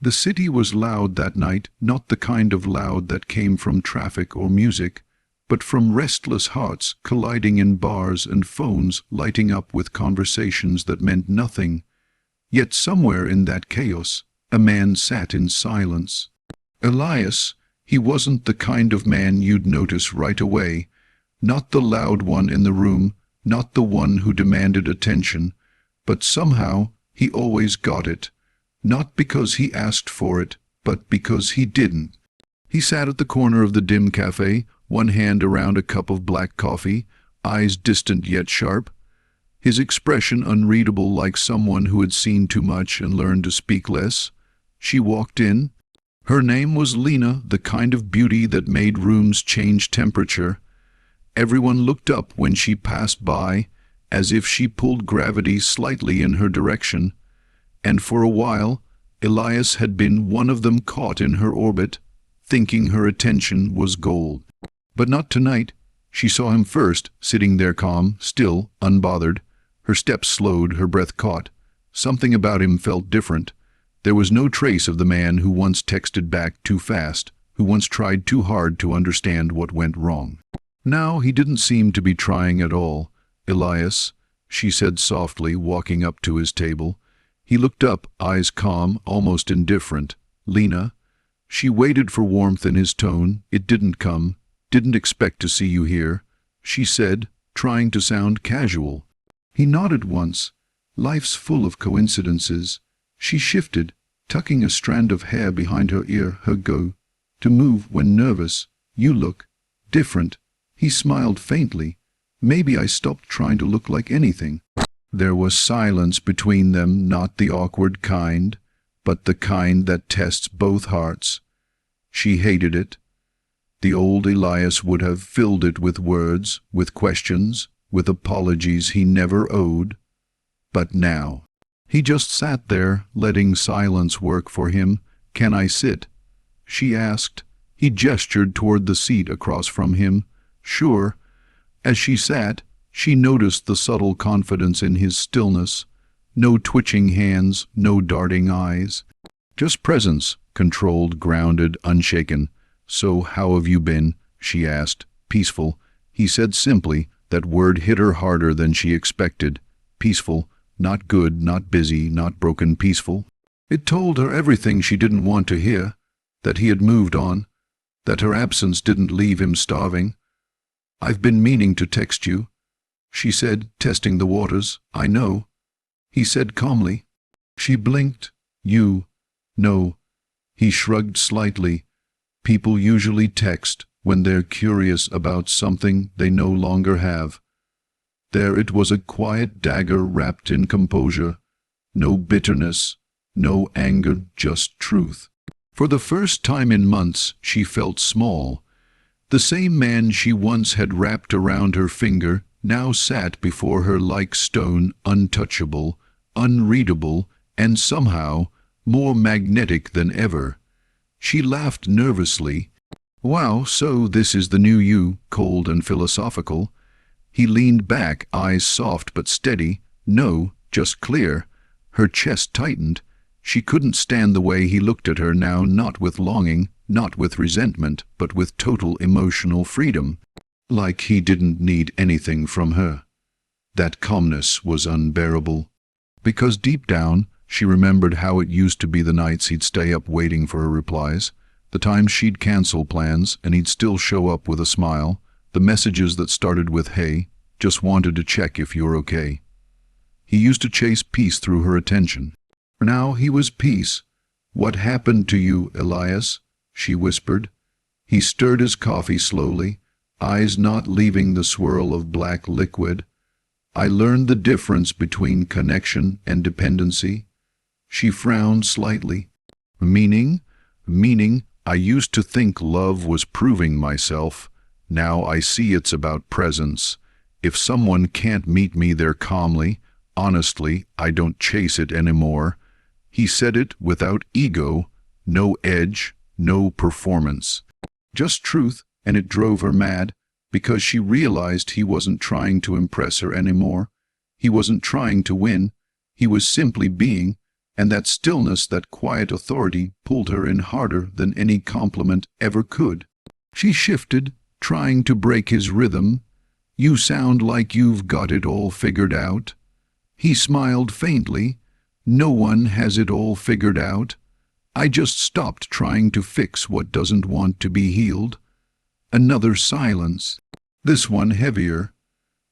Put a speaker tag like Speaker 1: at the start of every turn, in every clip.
Speaker 1: The city was loud that night, not the kind of loud that came from traffic or music, but from restless hearts colliding in bars and phones lighting up with conversations that meant nothing. Yet somewhere in that chaos, a man sat in silence. Elias. He wasn't the kind of man you'd notice right away. Not the loud one in the room, not the one who demanded attention, but somehow he always got it. Not because he asked for it, but because he didn't. He sat at the corner of the dim cafe, one hand around a cup of black coffee, eyes distant yet sharp. His expression unreadable, like someone who had seen too much and learned to speak less. She walked in. Her name was Lena, the kind of beauty that made rooms change temperature. Everyone looked up when she passed by, as if she pulled gravity slightly in her direction. And for a while, Elias had been one of them, caught in her orbit, thinking her attention was gold. But not tonight. She saw him first, sitting there calm, still, unbothered. Her steps slowed, her breath caught. Something about him felt different. There was no trace of the man who once texted back too fast, who once tried too hard to understand what went wrong. Now he didn't seem to be trying at all. "Elias," she said softly, walking up to his table. He looked up, eyes calm, almost indifferent. "Lena?" She waited for warmth in his tone. It didn't come. "Didn't expect to see you here," she said, trying to sound casual. He nodded once. Life's full of coincidences. She shifted, tucking a strand of hair behind her ear, her go to move when nervous. "You look different." He smiled faintly. "Maybe I stopped trying to look like anything." There was silence between them, not the awkward kind, but the kind that tests both hearts. She hated it. The old Elias would have filled it with words, with questions, with apologies he never owed. But now he just sat there, letting silence work for him. "Can I sit?" she asked. He gestured toward the seat across from him. "Sure." As she sat, she noticed the subtle confidence in his stillness. No twitching hands, no darting eyes. Just presence, controlled, grounded, unshaken. "So how have you been?" she asked. "Peaceful." He said simply. That word hit her harder than she expected. Peaceful. Not good, not busy, not broken, peaceful. It told her everything she didn't want to hear. That he had moved on. That her absence didn't leave him starving. "I've been meaning to text you," she said, testing the waters. "I know," he said calmly. She blinked. "You?" "No." He shrugged slightly. "People usually text when they're curious about something they no longer have." There it was, a quiet dagger wrapped in composure. No bitterness, no anger, just truth. For the first time in months, she felt small. The same man she once had wrapped around her finger now sat before her like stone, untouchable, unreadable, and somehow more magnetic than ever. She laughed nervously. "Wow, so this is the new you, cold and philosophical." He leaned back, eyes soft but steady. "No, just clear." Her chest tightened. She couldn't stand the way he looked at her now, not with longing, not with resentment, but with total emotional freedom. Like he didn't need anything from her. That calmness was unbearable. Because deep down, she remembered how it used to be, the nights he'd stay up waiting for her replies, the times she'd cancel plans and he'd still show up with a smile, the messages that started with, "Hey, just wanted to check if you're okay." He used to chase peace through her attention. Now he was peace. "What happened to you, Elias?" she whispered. He stirred his coffee slowly, eyes not leaving the swirl of black liquid. "I learned the difference between connection and dependency." She frowned slightly. "Meaning?" "Meaning, I used to think love was proving myself. Now I see it's about presence. If someone can't meet me there calmly, honestly, I don't chase it anymore." He said it without ego, no edge, no performance. Just truth, and it drove her mad, because she realized he wasn't trying to impress her anymore. He wasn't trying to win. He was simply being, And that stillness, that quiet authority, pulled her in harder than any compliment ever could. She shifted, trying to break his rhythm. "You sound like you've got it all figured out." He smiled faintly. "No one has it all figured out. I just stopped trying to fix what doesn't want to be healed." Another silence, this one heavier.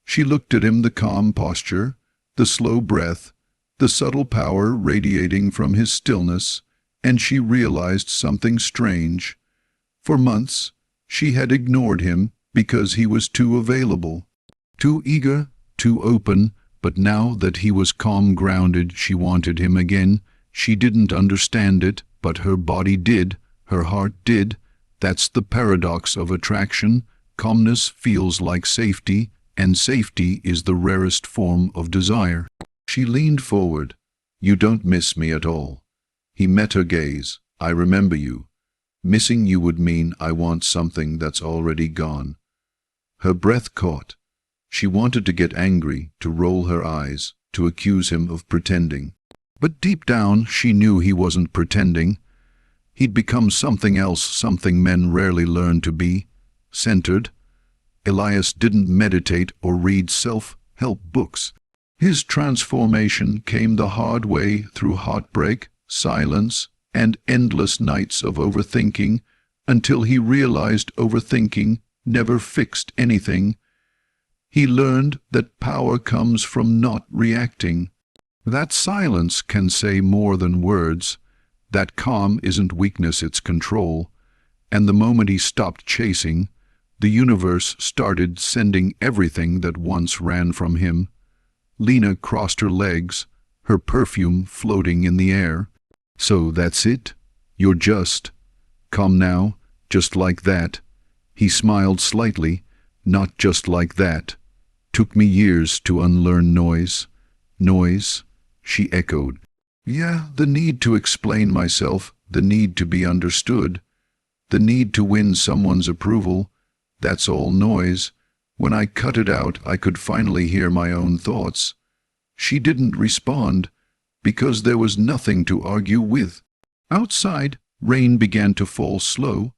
Speaker 1: She looked at him, the calm posture, the slow breath, the subtle power radiating from his stillness, and she realized something strange. For months, she had ignored him because he was too available, too eager, too open, but now that he was calm, grounded, she wanted him again. She didn't understand it, but her body did, her heart did. That's the paradox of attraction. Calmness feels like safety, and safety is the rarest form of desire. She leaned forward. "You don't miss me at all." He met her gaze. "I remember you. Missing you would mean I want something that's already gone." Her breath caught. She wanted to get angry, to roll her eyes, to accuse him of pretending. But deep down she knew he wasn't pretending. He'd become something else, something men rarely learn to be: centered. Elias didn't meditate or read self-help books. His transformation came the hard way, through heartbreak, silence, and endless nights of overthinking, until he realized overthinking never fixed anything. He learned that power comes from not reacting. That silence can say more than words. That calm isn't weakness, it's control. And the moment he stopped chasing, the universe started sending everything that once ran from him. Lena crossed her legs, her perfume floating in the air. "So that's it? You're just calm now, just like that?" He smiled slightly. "Not just like that. Took me years to unlearn noise." "Noise?" she echoed. "Yeah, the need to explain myself, the need to be understood, the need to win someone's approval. That's all noise. When I cut it out, I could finally hear my own thoughts." She didn't respond, because there was nothing to argue with. Outside, rain began to fall slow,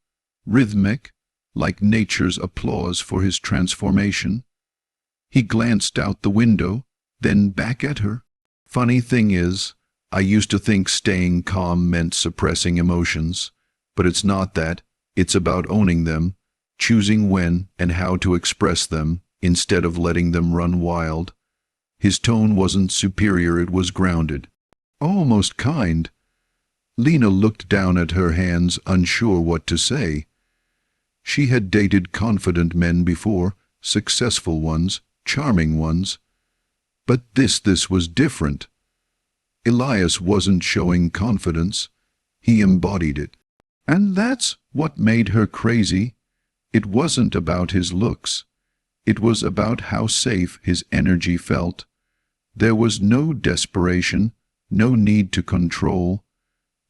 Speaker 1: rhythmic, like nature's applause for his transformation. He glanced out the window, then back at her. "Funny thing is, I used to think staying calm meant suppressing emotions, but it's not that. It's about owning them, choosing when and how to express them, instead of letting them run wild." His tone wasn't superior, it was grounded, almost kind. Lena looked down at her hands, unsure what to say. She had dated confident men before, successful ones, charming ones. But this was different. Elias wasn't showing confidence. He embodied it. And that's what made her crazy. It wasn't about his looks. It was about how safe his energy felt. There was no desperation, no need to control.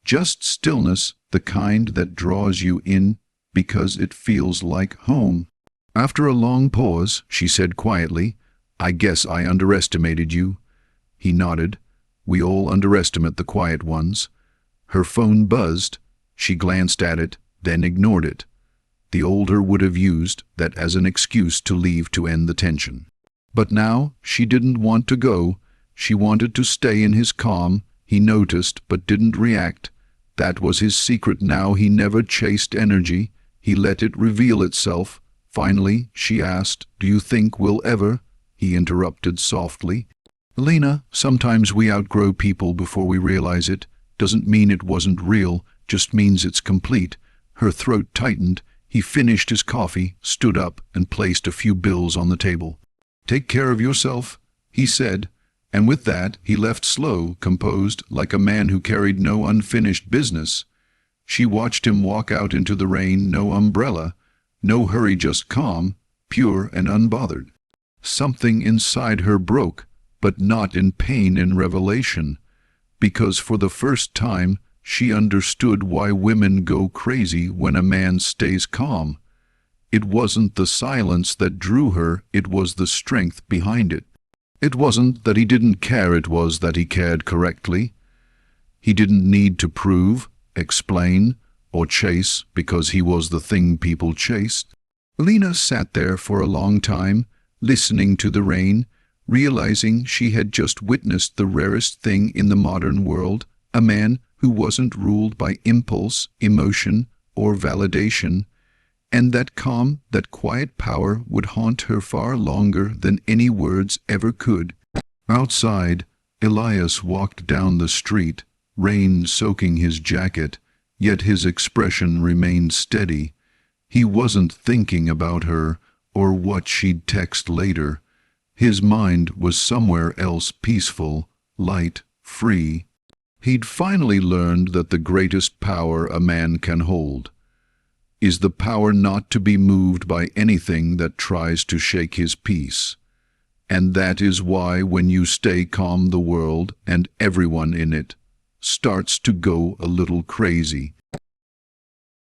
Speaker 1: Just stillness, the kind that draws you in because it feels like home. After a long pause, she said quietly, "I guess I underestimated you." He nodded. We all underestimate the quiet ones. Her phone buzzed. She glanced at it, then ignored it. The older would have used that as an excuse to leave to end the tension. But now she didn't want to go. She wanted to stay in his calm. He noticed but didn't react. That was his secret now. He never chased energy. He let it reveal itself. Finally, she asked, "Do you think we'll ever?" He interrupted softly. "Lena, sometimes we outgrow people before we realize it. Doesn't mean it wasn't real, just means it's complete." Her throat tightened. He finished his coffee, stood up, and placed a few bills on the table. "Take care of yourself," he said, and with that he left, slow, composed, like a man who carried no unfinished business. She watched him walk out into the rain, no umbrella, no hurry, just calm, pure and unbothered. Something inside her broke, but not in pain, in revelation, because for the first time she understood why women go crazy when a man stays calm. It wasn't the silence that drew her, it was the strength behind it. It wasn't that he didn't care, it was that he cared correctly. He didn't need to prove, explain, or chase because he was the thing people chased. Lena sat there for a long time, listening to the rain, realizing she had just witnessed the rarest thing in the modern world, a man who wasn't ruled by impulse, emotion, or validation, and that calm, that quiet power would haunt her far longer than any words ever could. Outside, Elias walked down the street, rain soaking his jacket, yet his expression remained steady. He wasn't thinking about her or what she'd text later. His mind was somewhere else, peaceful, light, free. He'd finally learned that the greatest power a man can hold is the power not to be moved by anything that tries to shake his peace. And that is why when you stay calm, the world and everyone in it starts to go a little crazy.